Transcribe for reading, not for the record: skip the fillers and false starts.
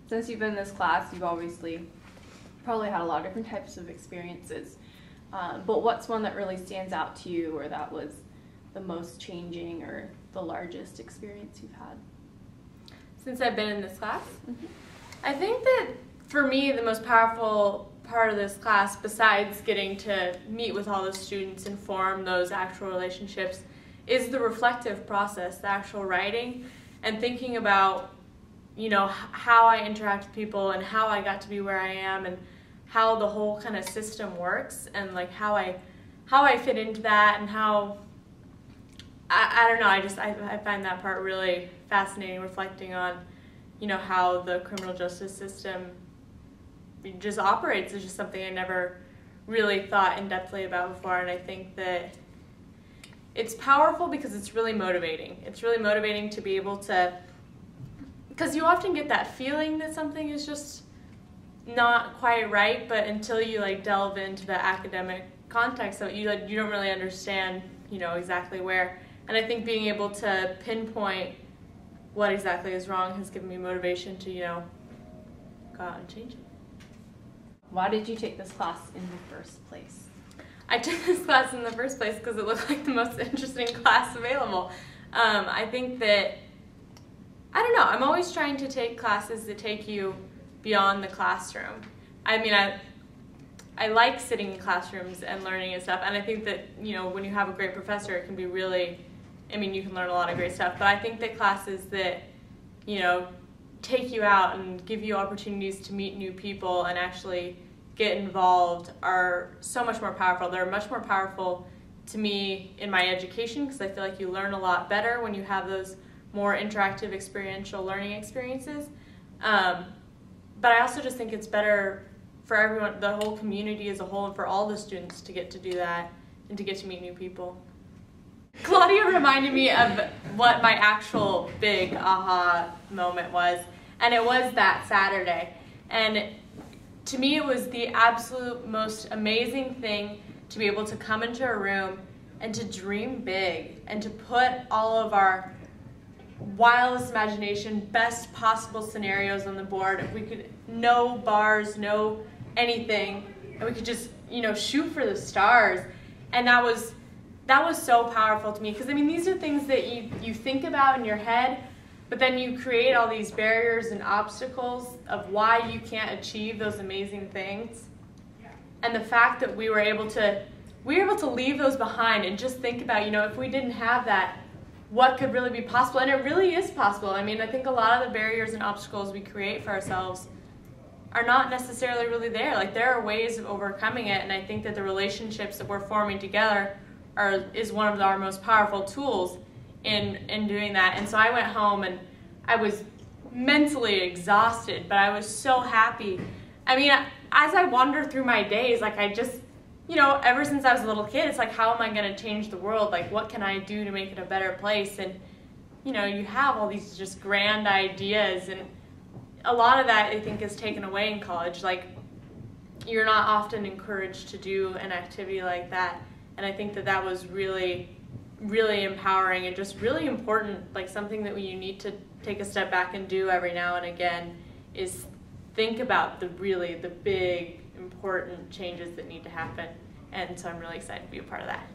Since you've been in this class, you've obviously probably had a lot of different types of experiences. But what's one that really stands out to you, or that was the most changing or the largest experience you've had? Since I've been in this class? I think that for me, the most powerful part of this class, besides getting to meet with all the students and form those actual relationships, is the reflective process, the actual writing, and thinking about, you know, how I interact with people and how I got to be where I am and how the whole kind of system works, and like how I fit into that, and how I don't know, I find that part really fascinating, reflecting on, you know, how the criminal justice system just operates. Is just something I never really thought in-depthly about before, and I think that it's powerful because it's really motivating. It's really motivating to be able to, because you often get that feeling that something is just not quite right, but until you like delve into the academic context of it, you don't really understand, you know, exactly where. And I think being able to pinpoint what exactly is wrong has given me motivation to, you know, go out and change it. Why did you take this class in the first place? I took this class in the first place because it looked like the most interesting class available. I think that, I don't know, I'm always trying to take classes that take you beyond the classroom. I mean, I like sitting in classrooms and learning and stuff, and I think that, you know, when you have a great professor, it can be really, I mean, you can learn a lot of great stuff, but I think that classes that, you know, take you out and give you opportunities to meet new people and actually get involved are so much more powerful. They're much more powerful to me in my education, because I feel like you learn a lot better when you have those more interactive experiential learning experiences. But I also just think it's better for everyone, the whole community as a whole, and for all the students to get to do that and to get to meet new people. Claudia reminded me of what my actual big aha moment was, and it was that Saturday. And to me, it was the absolute most amazing thing to be able to come into a room and to dream big and to put all of our wildest imagination, best possible scenarios on the board. If we could, no bars, no anything, and we could just, you know, shoot for the stars. And that was so powerful to me, because I mean, these are things that you think about in your head, but then you create all these barriers and obstacles of why you can't achieve those amazing things. And the fact that we were able to leave those behind and just think about, you know, if we didn't have that, what could really be possible? And it really is possible. I mean, I think a lot of the barriers and obstacles we create for ourselves are not necessarily really there. Like, there are ways of overcoming it, and I think that the relationships that we're forming together is one of our most powerful tools in doing that. And so I went home and I was mentally exhausted, but I was so happy. I mean, as I wandered through my days, like, I just, you know, ever since I was a little kid, it's like, how am I going to change the world? Like, what can I do to make it a better place? And, you know, you have all these just grand ideas, and a lot of that, I think, is taken away in college. Like, you're not often encouraged to do an activity like that. And I think that that was really, really empowering and just really important, like something that you need to take a step back and do every now and again, is think about the big, important changes that need to happen. And so I'm really excited to be a part of that.